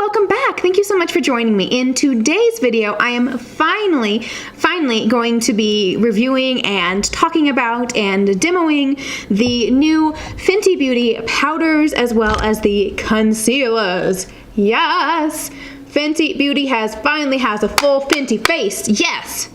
welcome back. Thank you so much for joining me. In today's video, I am finally going to be reviewing and talking about and demoing the new Fenty Beauty powders as well as the concealers. Yes! Fenty Beauty finally has a full Fenty face. Yes!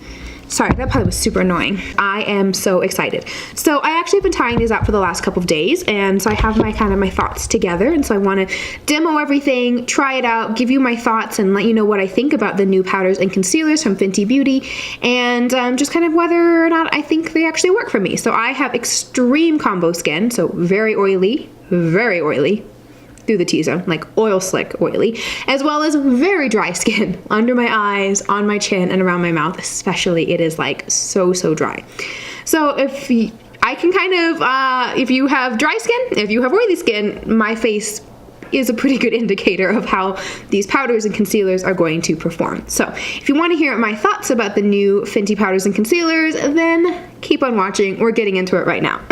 Sorry, that probably was super annoying. I am so excited. So I actually have been trying these out for the last couple of days, and so I have my thoughts together, and so I want to demo everything, try it out, give you my thoughts, and let you know what I think about the new powders and concealers from Fenty Beauty, and just kind of whether or not I think they actually work for me. So I have extreme combo skin, so very oily, through the T-zone, like oil slick oily, as well as very dry skin under my eyes, on my chin, and around my mouth especially. It is like so dry. So if you have dry skin, if you have oily skin, my face is a pretty good indicator of how these powders and concealers are going to perform. So if you want to hear my thoughts about the new Fenty powders and concealers, then keep on watching. We're getting into it right now.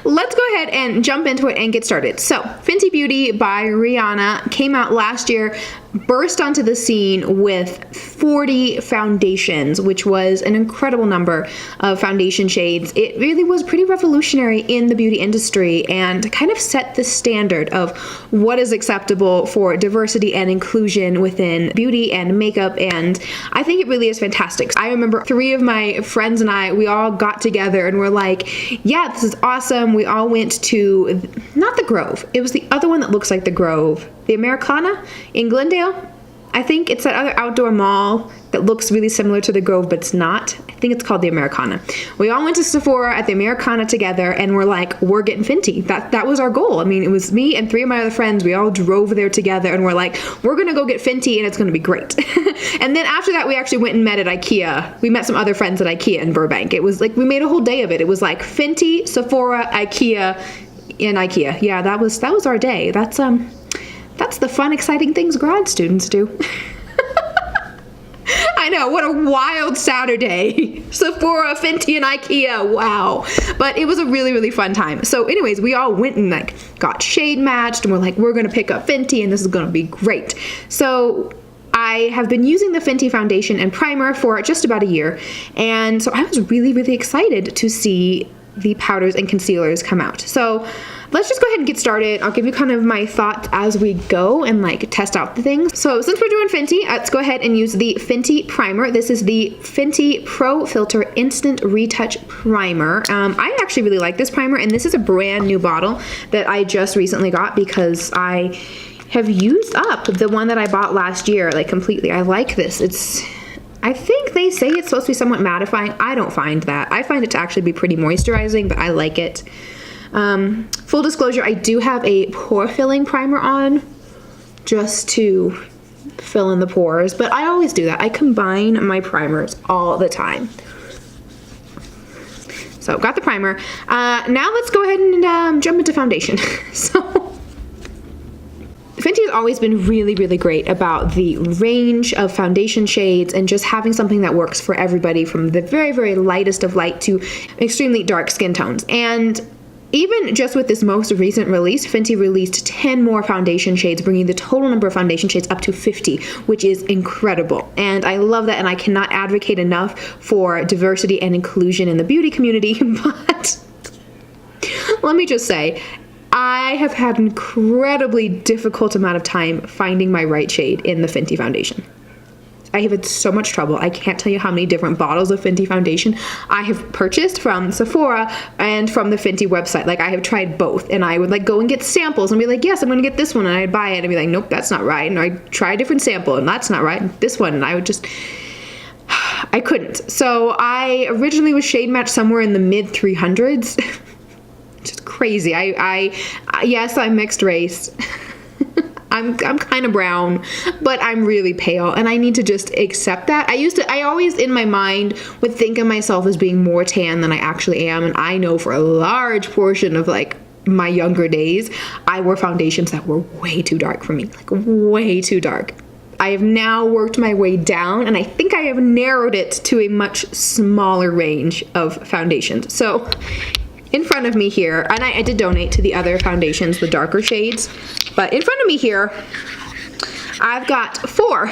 Let's go ahead and jump into it and get started. So, Fenty Beauty by Rihanna came out last year, burst onto the scene with 40 foundations, which was an incredible number of foundation shades. It really was pretty revolutionary in the beauty industry and kind of set the standard of what is acceptable for diversity and inclusion within beauty and makeup, and I think it really is fantastic. I remember 3 of my friends and I, we all got together and were like, yeah, this is awesome. We all went to, not the Grove, it was the other one that looks like the Grove, the Americana in Glendale. I think it's that other outdoor mall that looks really similar to the Grove, but it's not. I think it's called the Americana. We all went to Sephora at the Americana together and we're like, we're getting Fenty. That was our goal. I mean, it was me and 3 of my other friends. We all drove there together and we're like, we're gonna go get Fenty and it's gonna be great. And then after that, we actually went and met at IKEA. We met some other friends at IKEA in Burbank. It was like, we made a whole day of it. It was like Fenty, Sephora, IKEA, in IKEA. Yeah, that was our day. That's the fun, exciting things grad students do. I know, what a wild Saturday. Sephora, Fenty, and IKEA, wow. But it was a really fun time. So anyways, we all went and got shade matched and we're like, we're gonna pick up Fenty and this is gonna be great. So I have been using the Fenty foundation and primer for just about a year. And so I was really excited to see the powders and concealers come out. So let's just go ahead and get started. I'll give you kind of my thoughts as we go and test out the things. So since we're doing Fenty, let's go ahead and use the Fenty primer. This is the Fenty Pro Filt'r Instant Retouch Primer. I actually really like this primer, and this is a brand new bottle that I just recently got because I have used up the one that I bought last year completely. I like this. I think they say it's supposed to be somewhat mattifying. I don't find that. I find it to actually be pretty moisturizing, but I like it. Full disclosure, I do have a pore filling primer on just to fill in the pores, but I always do that. I combine my primers all the time. So got the primer. Now let's go ahead and jump into foundation. So Fenty has always been really great about the range of foundation shades and just having something that works for everybody, from the very lightest of light to extremely dark skin tones. And even just with this most recent release, Fenty released 10 more foundation shades, bringing the total number of foundation shades up to 50, which is incredible. And I love that, and I cannot advocate enough for diversity and inclusion in the beauty community. But let me just say, I have had an incredibly difficult amount of time finding my right shade in the Fenty foundation. I have had so much trouble. I can't tell you how many different bottles of Fenty foundation I have purchased from Sephora and from the Fenty website. I have tried both, and I would go and get samples and be like, yes, I'm going to get this one, and I'd buy it and be like, nope, that's not right. And I'd try a different sample, and that's not right. And this one, and I would just, I couldn't. So I originally was shade matched somewhere in the mid 300s. Just crazy. Yes, I'm mixed race. I'm kind of brown, but I'm really pale, and I need to just accept that. I always in my mind would think of myself as being more tan than I actually am, and I know for a large portion of like my younger days, I wore foundations that were way too dark for me, like way too dark. I have now worked my way down, and I think I have narrowed it to a much smaller range of foundations. So in front of me here, and I did donate to the other foundations, the darker shades, but in front of me here, I've got four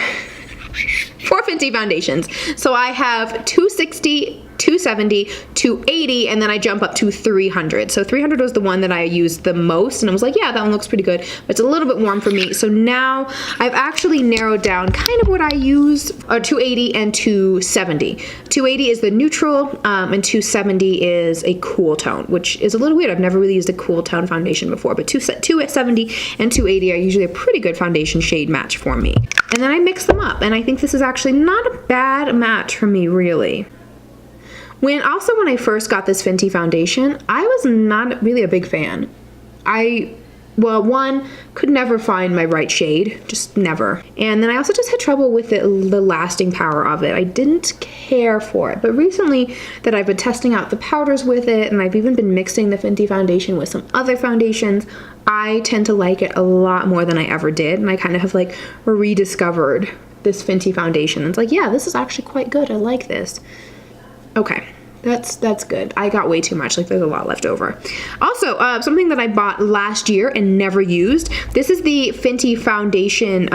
Fenty foundations. So I have 260, 270, 280, and then I jump up to 300. So 300 was the one that I used the most, and I was like, yeah, that one looks pretty good, but it's a little bit warm for me. So now I've actually narrowed down kind of what I use, 280 and 270. 280 is the neutral, and 270 is a cool tone, which is a little weird. I've never really used a cool tone foundation before, but 270 and 280 are usually a pretty good foundation shade match for me. And then I mix them up, and I think this is actually not a bad match for me, really. When I first got this Fenty foundation, I was not really a big fan. One, could never find my right shade, just never. And then I also just had trouble with the lasting power of it. I didn't care for it. But recently that I've been testing out the powders with it, and I've even been mixing the Fenty foundation with some other foundations, I tend to like it a lot more than I ever did. And I kind of have like rediscovered this Fenty foundation. It's like, yeah, this is actually quite good. I like this. Okay, that's good. I got way too much, like there's a lot left over. Also, something that I bought last year and never used, this is the Fenty foundation,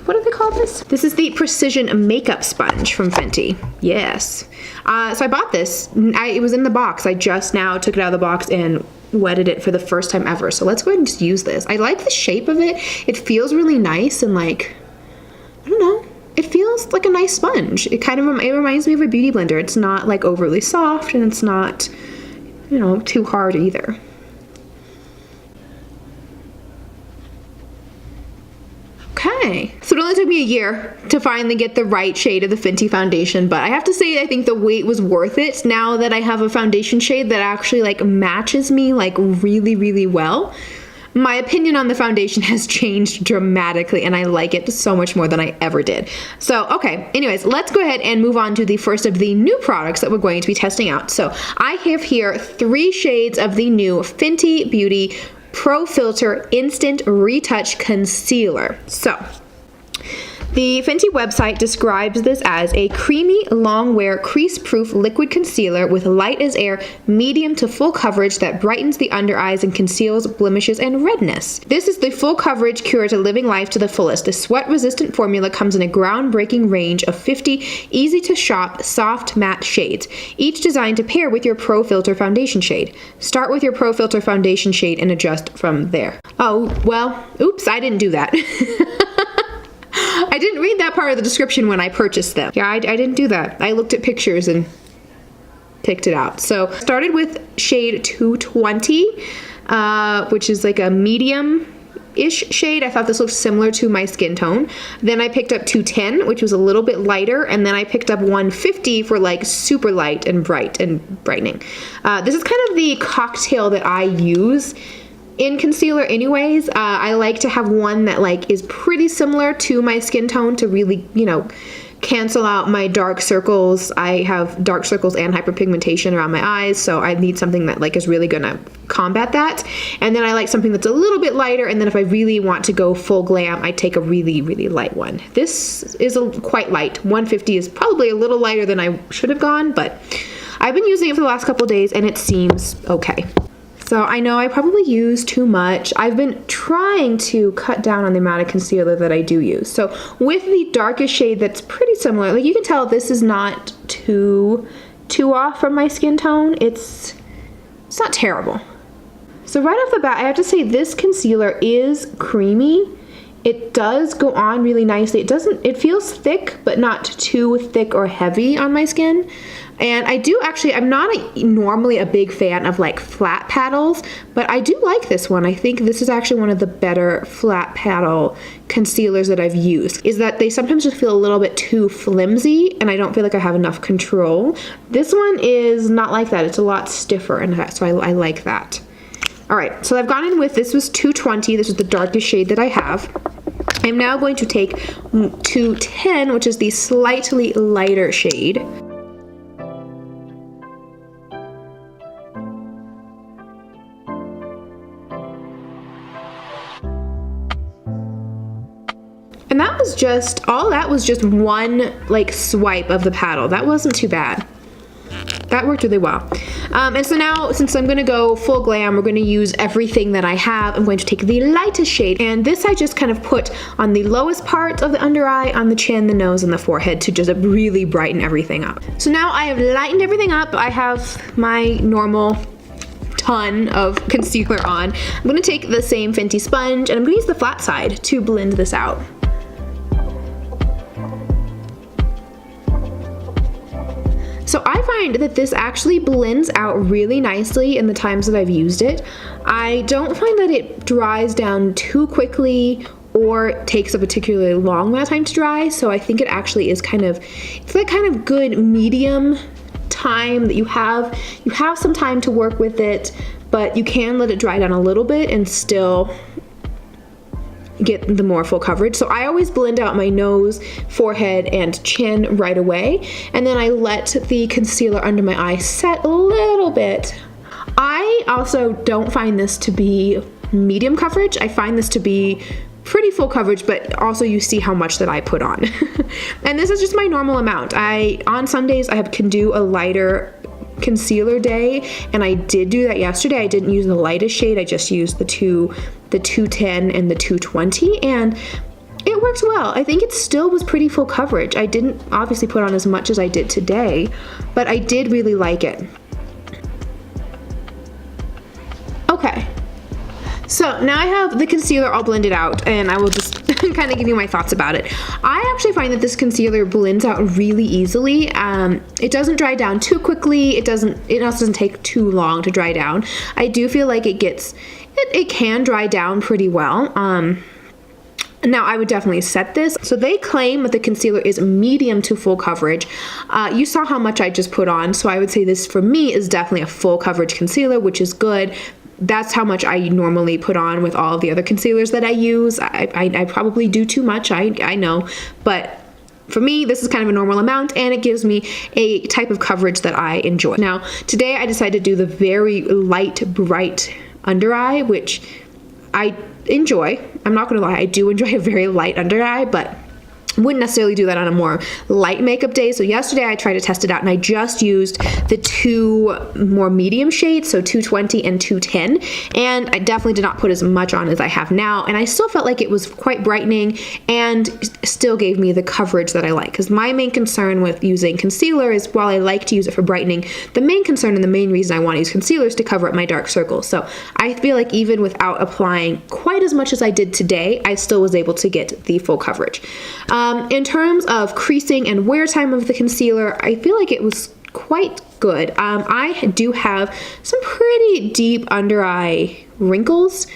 what do they call this? This is the Precision Makeup Sponge from Fenty. Yes. So I bought this, it was in the box. I just now took it out of the box and wetted it for the first time ever. So let's go ahead and just use this. I like the shape of it. It feels really nice and like, I don't know. It feels like a nice sponge. It reminds me of a beauty blender. It's not like overly soft, and it's not, too hard either. Okay, so it only took me a year to finally get the right shade of the Fenty foundation, but I have to say I think the wait was worth it now that I have a foundation shade that actually like matches me like really, really well. My opinion on the foundation has changed dramatically, and I like it so much more than I ever did. So, okay, anyways, let's go ahead and move on to the first of the new products that we're going to be testing out. So, I have here 3 shades of the new Fenty Beauty Pro Filt'r Instant Retouch Concealer. So, the Fenty website describes this as a creamy, long-wear, crease-proof liquid concealer with light as air, medium to full coverage that brightens the under eyes and conceals blemishes and redness. This is the full coverage cure to living life to the fullest. The sweat-resistant formula comes in a groundbreaking range of 50 easy-to-shop, soft, matte shades, each designed to pair with your Pro Filt'r foundation shade. Start with your Pro Filt'r foundation shade and adjust from there. Oh, well, oops, I didn't do that. I didn't read that part of the description when I purchased them. Yeah, I didn't do that. I looked at pictures and picked it out. So started with shade 220, which is like a medium-ish shade. I thought this looked similar to my skin tone. Then I picked up 210, which was a little bit lighter, and then I picked up 150 for like super light and bright and brightening. This is kind of the cocktail that I use in concealer anyways. I like to have one that like is pretty similar to my skin tone to really, cancel out my dark circles. I have dark circles and hyperpigmentation around my eyes, so I need something that like is really gonna combat that. And then I like something that's a little bit lighter, and then if I really want to go full glam, I take a really, really light one. This is quite light. 150 is probably a little lighter than I should have gone, but I've been using it for the last couple days and it seems okay. So I know I probably use too much. I've been trying to cut down on the amount of concealer that I do use. So with the darkest shade that's pretty similar, like you can tell this is not too off from my skin tone. It's not terrible. So right off the bat, I have to say this concealer is creamy. It does go on really nicely. It feels thick, but not too thick or heavy on my skin. And I'm not normally a big fan of like flat paddles, but I do like this one. I think this is actually one of the better flat paddle concealers that I've used, is that they sometimes just feel a little bit too flimsy and I don't feel like I have enough control. This one is not like that. It's a lot stiffer, and so I like that. All right, so I've gone in with, this was 220. This is the darkest shade that I have. I'm now going to take 210, which is the slightly lighter shade. And that was just, all that was just one like swipe of the paddle. That wasn't too bad. That worked really well. And so now, since I'm gonna go full glam, we're gonna use everything that I have. I'm going to take the lightest shade, and this I just kind of put on the lowest part of the under eye, on the chin, the nose, and the forehead to just really brighten everything up. So now I have lightened everything up. I have my normal ton of concealer on. I'm gonna take the same Fenty sponge, and I'm gonna use the flat side to blend this out. So I find that this actually blends out really nicely in the times that I've used it. I don't find that it dries down too quickly or takes a particularly long amount of time to dry, so I think it actually is kind of, it's that kind of good medium time that you have some time to work with it, but you can let it dry down a little bit and still get the more full coverage. So I always blend out my nose, forehead, and chin right away, and then I let the concealer under my eye set a little bit. I also don't find this to be medium coverage. I find this to be pretty full coverage, but also you see how much that I put on. And this is just my normal amount. On Sundays I can do a lighter concealer day, and I did do that yesterday. I didn't use the lightest shade, I just used the 210 and the 220, and it worked well. I think it still was pretty full coverage. I didn't obviously put on as much as I did today, but I did really like it. Okay, so now I have the concealer all blended out, and I will just kind of give you my thoughts about it. I actually find that this concealer blends out really easily. It doesn't dry down too quickly. It also doesn't take too long to dry down. I do feel like it can dry down pretty well. Now I would definitely set this. So they claim that the concealer is medium to full coverage. You saw how much I just put on, so I would say this for me is definitely a full coverage concealer, which is good. That's how much I normally put on with all of the other concealers that I use. I probably do too much, I know, but for me, this is kind of a normal amount, and it gives me a type of coverage that I enjoy. Now, today I decided to do the very light, bright under eye, which I enjoy. I'm not gonna lie, I do enjoy a very light under eye, but wouldn't necessarily do that on a more light makeup day. So yesterday I tried to test it out, and I just used the two more medium shades, so 220 and 210, and I definitely did not put as much on as I have now, and I still felt like it was quite brightening and still gave me the coverage that I like, because my main concern with using concealer is, while I like to use it for brightening, the main concern and the main reason I want to use concealer is to cover up my dark circles. So I feel like even without applying quite as much as I did today, I still was able to get the full coverage. In terms of creasing and wear time of the concealer, I feel like it was quite good. I do have some pretty deep under eye wrinkles.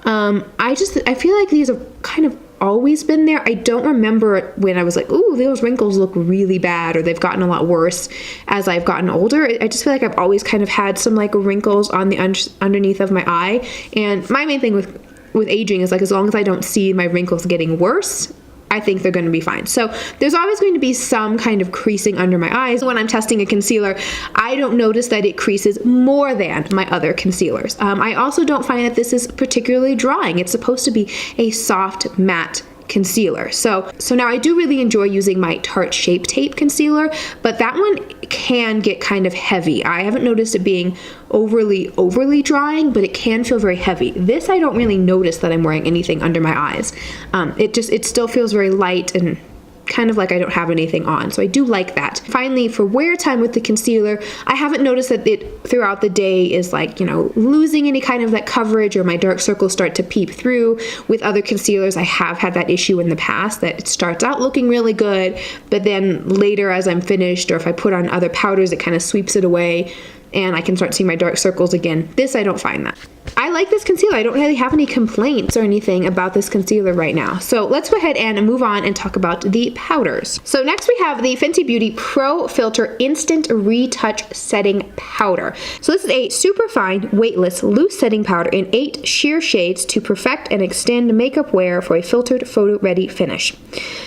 I feel like these have kind of always been there. I don't remember when I was like, ooh, those wrinkles look really bad, or they've gotten a lot worse as I've gotten older. I just feel like I've always kind of had some like wrinkles on the underneath of my eye. And my main thing with aging is like, as long as I don't see my wrinkles getting worse, I think they're going to be fine. So there's always going to be some kind of creasing under my eyes. When I'm testing a concealer, I don't notice that it creases more than my other concealers. I also don't find that this is particularly drying. It's supposed to be a soft, matte concealer. So now I do really enjoy using my Tarte Shape Tape concealer, but that one can get kind of heavy. I haven't noticed it being overly drying, but it can feel very heavy. This, I don't really notice that I'm wearing anything under my eyes. It still feels very light and kind of like I don't have anything on, so I do like that. Finally, for wear time with the concealer, I haven't noticed that it throughout the day is like, you know, losing any kind of that coverage, or my dark circles start to peep through. With other concealers, I have had that issue in the past, that it starts out looking really good, but then later as I'm finished, or if I put on other powders, it kind of sweeps it away, and I can start seeing my dark circles again. This, I don't find that. I I like this concealer. I don't really have any complaints or anything about this concealer right now. So let's go ahead and move on and talk about the powders. So next we have the Fenty Beauty Pro Filt'r Instant Retouch Setting Powder. So this is a super fine, weightless, loose setting powder in 8 sheer shades to perfect and extend makeup wear for a filtered, photo-ready finish.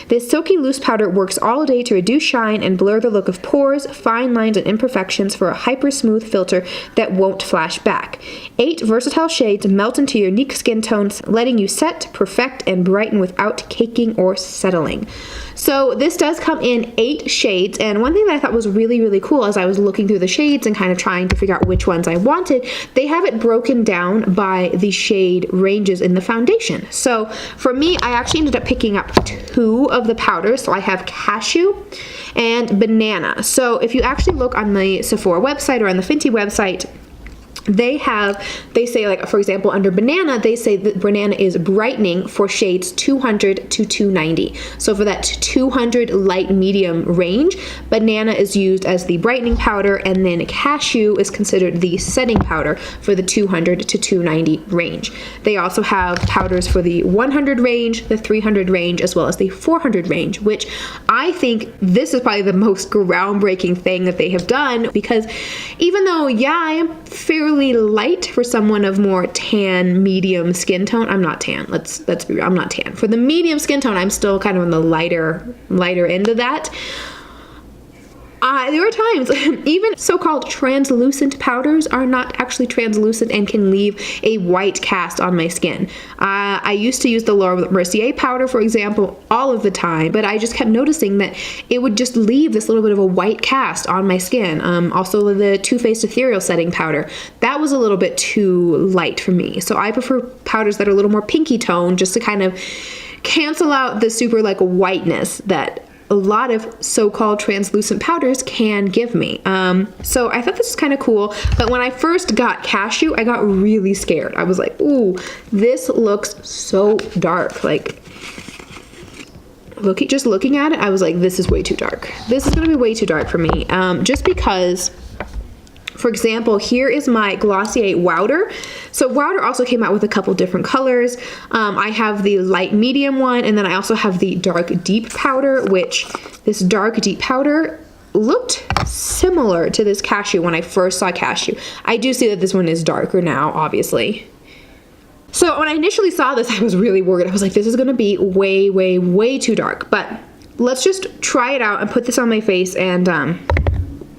This silky loose powder works all day to reduce shine and blur the look of pores, fine lines, and imperfections for a hyper-smooth filter that won't flash back. 8 versatile shades melt into your unique skin tones, letting you set, perfect, and brighten without caking or settling. So this does come in 8 shades, and one thing that I thought was really, really cool as I was looking through the shades and kind of trying to figure out which ones I wanted, they have it broken down by the shade ranges in the foundation. So for me, I actually ended up picking up 2 of the powders. So I have Cashew and Banana. So if you actually look on the Sephora website or on the Fenty website, they say, like, for example, under Banana, they say that Banana is brightening for shades 200 to 290. So for that 200 light medium range, Banana is used as the brightening powder, and then Cashew is considered the setting powder for the 200 to 290 range. They also have powders for the 100 range, the 300 range, as well as the 400 range, which I think this is probably the most groundbreaking thing that they have done, because even though, yeah, I am fairly light for someone of more tan, medium skin tone. I'm not tan. Let's be real. I'm not tan. For the medium skin tone, I'm still kind of on the lighter end of that. There are times, even so-called translucent powders are not actually translucent and can leave a white cast on my skin. I used to use the Laura Mercier powder, for example, all of the time, but I just kept noticing that it would just leave this little bit of a white cast on my skin. Also, the Too Faced Ethereal setting powder, that was a little bit too light for me. So I prefer powders that are a little more pinky tone, just to kind of cancel out the super like whiteness that a lot of so-called translucent powders can give me. So I thought this was kind of cool, but when I first got Cashew, I got really scared. I was like, ooh, this looks so dark. Like, just looking at it, I was like, this is way too dark. This is gonna be way too dark for me, just because, for example, here is my Glossier Wowder. So Wowder also came out with a couple different colors. I have the light medium one, and then I also have the dark deep powder, which this dark deep powder looked similar to this Cashew when I first saw Cashew. I do see that this one is darker now, obviously. So when I initially saw this, I was really worried. I was like, this is gonna be way, way, way too dark. But let's just try it out and put this on my face, and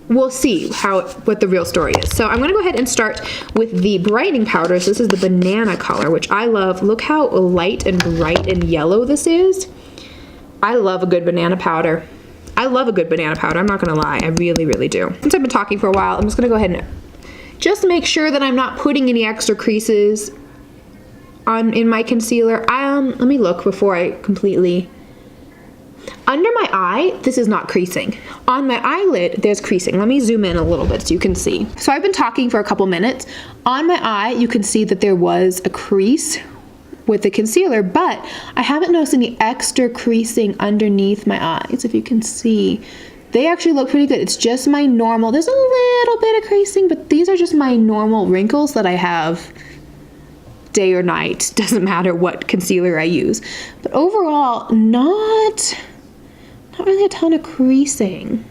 we'll see what the real story is. So I'm gonna go ahead and start with the brightening powders. This is the Banana color, which I love. Look how light and bright and yellow this is. I love a good banana powder. I love a good banana powder, I'm not gonna lie. I really, really do. Since I've been talking for a while, I'm just gonna go ahead and just make sure that I'm not putting any extra creases in my concealer. Let me look before I completely... Under my eye, this is not creasing. On my eyelid, there's creasing. Let me zoom in a little bit so you can see. So I've been talking for a couple minutes. On my eye, you can see that there was a crease with the concealer, but I haven't noticed any extra creasing underneath my eyes. If you can see, they actually look pretty good. It's just my normal, there's a little bit of creasing, but these are just my normal wrinkles that I have day or night. Doesn't matter what concealer I use. But overall, not really a ton of creasing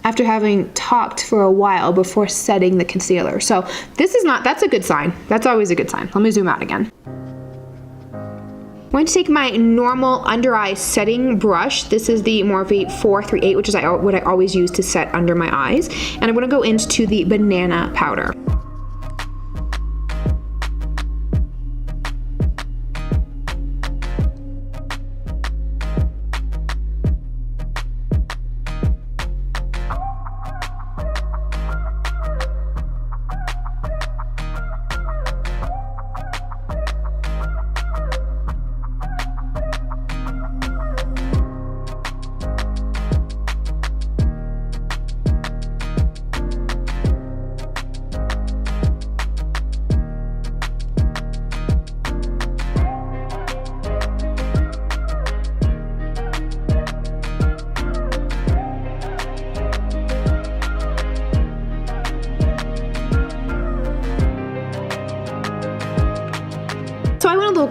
after having talked for a while before setting the concealer. So that's a good sign. That's always a good sign. Let me zoom out again. I'm going to take my normal under eye setting brush. This is the Morphe 438, which is what I always use to set under my eyes. And I'm going to go into the Banana powder.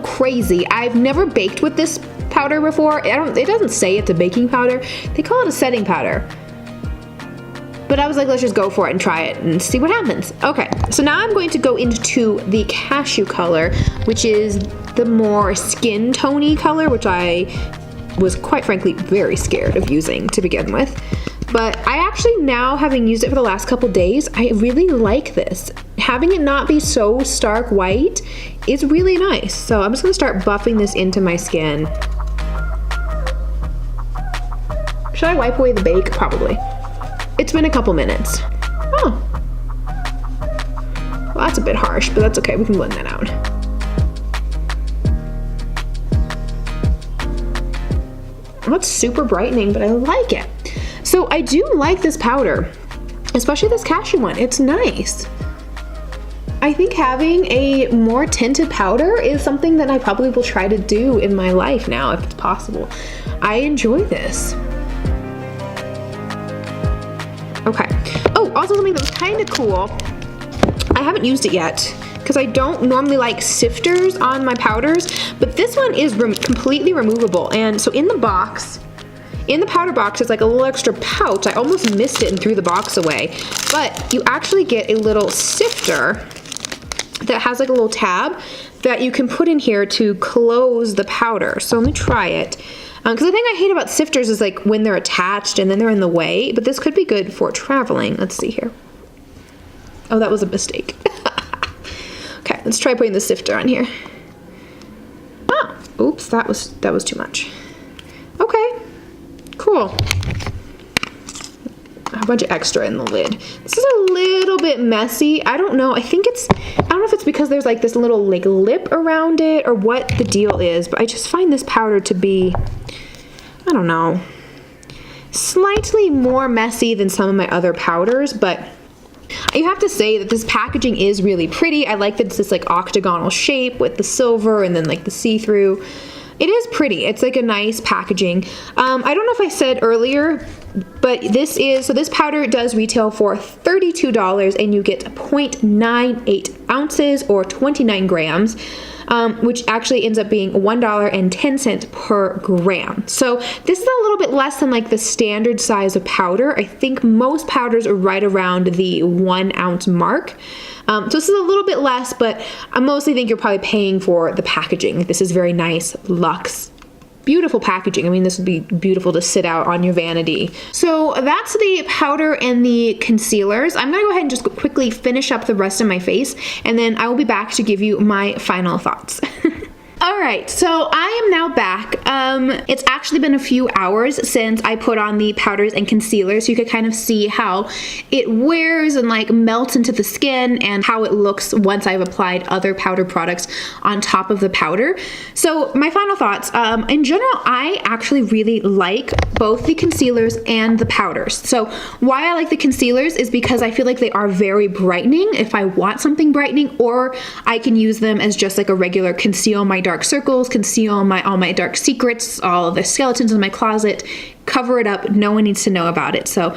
crazy. I've never baked with this powder before. It doesn't say it's a baking powder. They call it a setting powder. But I was like, let's just go for it and try it and see what happens. Okay, so now I'm going to go into the Cashew color, which is the more skin tony color, which I was quite frankly very scared of using to begin with. But I actually now, having used it for the last couple days, I really like this. Having it not be so stark white is really nice. So I'm just gonna start buffing this into my skin. Should I wipe away the bake? Probably. It's been a couple minutes. Oh. Well, that's a bit harsh, but that's okay. We can blend that out. Well, it's super brightening, but I like it. So I do like this powder, especially this Cashew one. It's nice. I think having a more tinted powder is something that I probably will try to do in my life now, if it's possible. I enjoy this. Okay. Oh, also something that was kind of cool. I haven't used it yet because I don't normally like sifters on my powders, but this one is completely removable. And so in the box, in the powder box, it's like a little extra pouch. I almost missed it and threw the box away. But you actually get a little sifter that has like a little tab that you can put in here to close the powder. So let me try it. Because the thing I hate about sifters is like when they're attached and then they're in the way, but this could be good for traveling. Let's see here. Oh, that was a mistake. Okay, let's try putting the sifter on here. Oh, oops, that was too much. Okay, cool. A bunch of extra in the lid. This is a little bit messy. I don't know. I don't know if it's because there's like this little like lip around it or what the deal is, but I just find this powder to be, I don't know, slightly more messy than some of my other powders, but you have to say that this packaging is really pretty. I like that it's this like octagonal shape with the silver and then like the see-through. It is pretty. It's like a nice packaging. I don't know if I said earlier, but this powder does retail for $32 and you get 0.98 ounces or 29 grams, which actually ends up being $1.10 per gram. So this is a little bit less than like the standard size of powder. I think most powders are right around the 1 ounce mark. So this is a little bit less, but I mostly think you're probably paying for the packaging. This is very nice, luxe, beautiful packaging. I mean, this would be beautiful to sit out on your vanity. So that's the powder and the concealers. I'm gonna go ahead and just quickly finish up the rest of my face, and then I will be back to give you my final thoughts. All right, so I am now back. It's actually been a few hours since I put on the powders and concealers, so you could kind of see how it wears and like melts into the skin and how it looks once I've applied other powder products on top of the powder. So my final thoughts, in general, I actually really like both the concealers and the powders. So why I like the concealers is because I feel like they are very brightening if I want something brightening, or I can use them as just like a regular conceal my dark circles, conceal all my dark secrets, all of the skeletons in my closet, cover it up. No one needs to know about it. So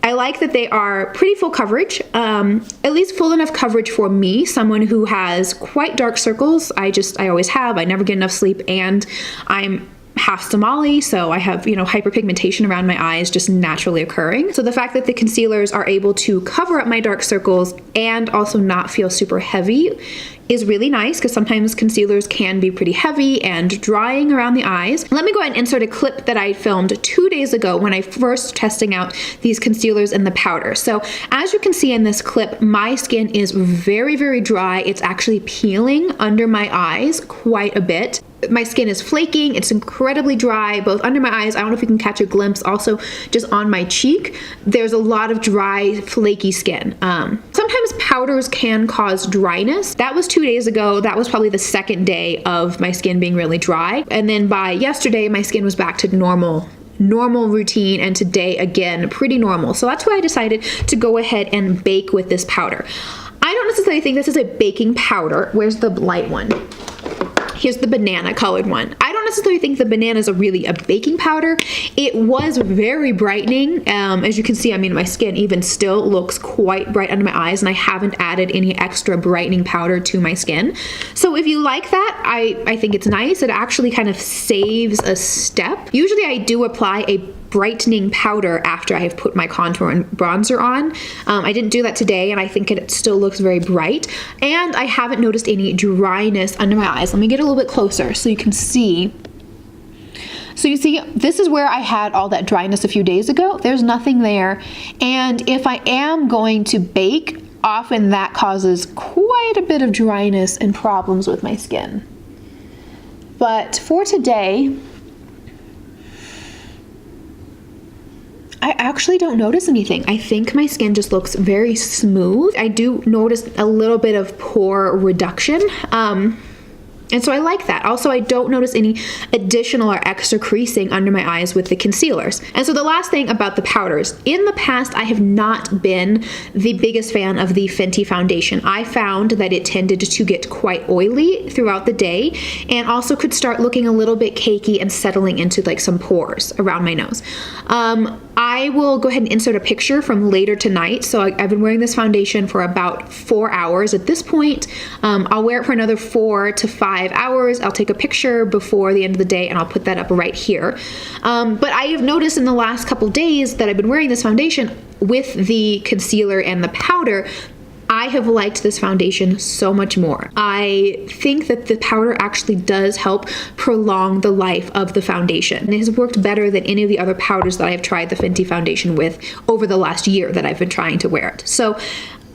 I like that they are pretty full coverage, at least full enough coverage for me, someone who has quite dark circles. I always have. I never get enough sleep, and I'm half Somali, so I have, hyperpigmentation around my eyes just naturally occurring. So the fact that the concealers are able to cover up my dark circles and also not feel super heavy is really nice, because sometimes concealers can be pretty heavy and drying around the eyes. Let me go ahead and insert a clip that I filmed 2 days ago when I first testing out these concealers and the powder. So as you can see in this clip, my skin is very, very dry. It's actually peeling under my eyes quite a bit. My skin is flaking. It's incredibly dry, both under my eyes. I don't know if you can catch a glimpse. Also, just on my cheek, there's a lot of dry, flaky skin. Sometimes powders can cause dryness. That was 2 days ago. That was probably the second day of my skin being really dry. And then by yesterday, my skin was back to normal routine, and today again pretty normal. So that's why I decided to go ahead and bake with this powder. I don't necessarily think this is a baking powder. Where's the light one? Here's the banana colored one. I don't necessarily think the banana is really a baking powder. It was very brightening. As you can see, I mean, my skin even still looks quite bright under my eyes, and I haven't added any extra brightening powder to my skin. So if you like that, I think it's nice. It actually kind of saves a step. Usually I do apply a brightening powder after I have put my contour and bronzer on. I didn't do that today, and I think it still looks very bright, and I haven't noticed any dryness under my eyes. Let me get a little bit closer so you can see. So you see, this is where I had all that dryness a few days ago. There's nothing there, and if I am going to bake, often that causes quite a bit of dryness and problems with my skin. But for today, I actually don't notice anything. I think my skin just looks very smooth. I do notice a little bit of pore reduction. And so I like that. Also, I don't notice any additional or extra creasing under my eyes with the concealers. And so the last thing about the powders. In the past, I have not been the biggest fan of the Fenty foundation. I found that it tended to get quite oily throughout the day, and also could start looking a little bit cakey and settling into like some pores around my nose. I will go ahead and insert a picture from later tonight. So I've been wearing this foundation for about 4 hours at this point. I'll wear it for another 4 to 5 hours. I'll take a picture before the end of the day and I'll put that up right here. But I have noticed in the last couple days that I've been wearing this foundation with the concealer and the powder, I have liked this foundation so much more. I think that the powder actually does help prolong the life of the foundation. And it has worked better than any of the other powders that I have tried the Fenty foundation with over the last year that I've been trying to wear it. So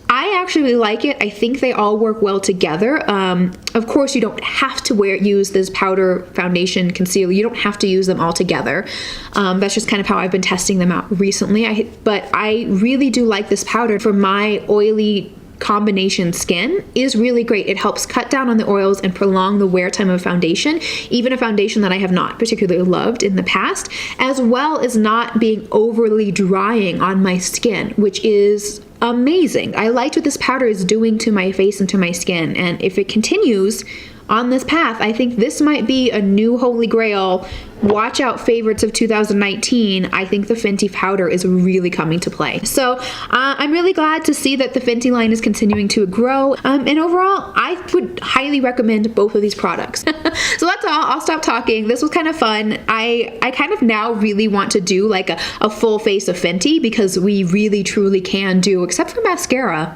I actually really like it. I think they all work well together. Of course, you don't have to use this powder, foundation, concealer. You don't have to use them all together. That's just kind of how I've been testing them out recently. But I really do like this powder for my oily combination skin. Is really great. It helps cut down on the oils and prolong the wear time of foundation, even a foundation that I have not particularly loved in the past, as well as not being overly drying on my skin, which is amazing. I liked what this powder is doing to my face and to my skin, and if it continues on this path, I think this might be a new holy grail. Watch out, favorites of 2019. I think the Fenty powder is really coming to play. So I'm really glad to see that the Fenty line is continuing to grow. And overall, I would highly recommend both of these products. So that's all. I'll stop talking. This was kind of fun. I kind of now really want to do like a full face of Fenty, because we really truly can do, except for mascara.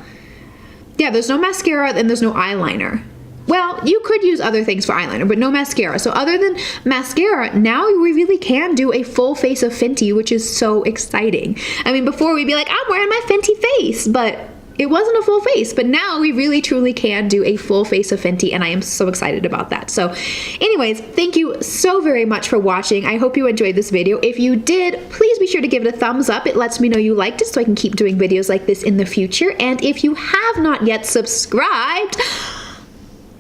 Yeah, there's no mascara and there's no eyeliner. Well, you could use other things for eyeliner, but no mascara. So other than mascara, now we really can do a full face of Fenty, which is so exciting. I mean, before we'd be like, I'm wearing my Fenty face, but it wasn't a full face. But now we really truly can do a full face of Fenty, and I am so excited about that. So anyways, thank you so very much for watching. I hope you enjoyed this video. If you did, please be sure to give it a thumbs up. It lets me know you liked it so I can keep doing videos like this in the future. And if you have not yet subscribed,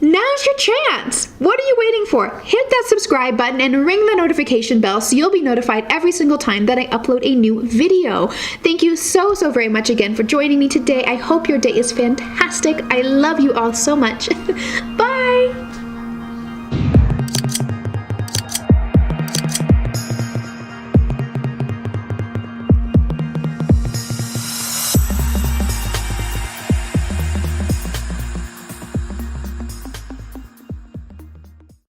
now's your chance. What are you waiting for? Hit that subscribe button and ring the notification bell so you'll be notified every single time that I upload a new video. Thank you so very much again for joining me today. I hope your day is fantastic. I love you all so much.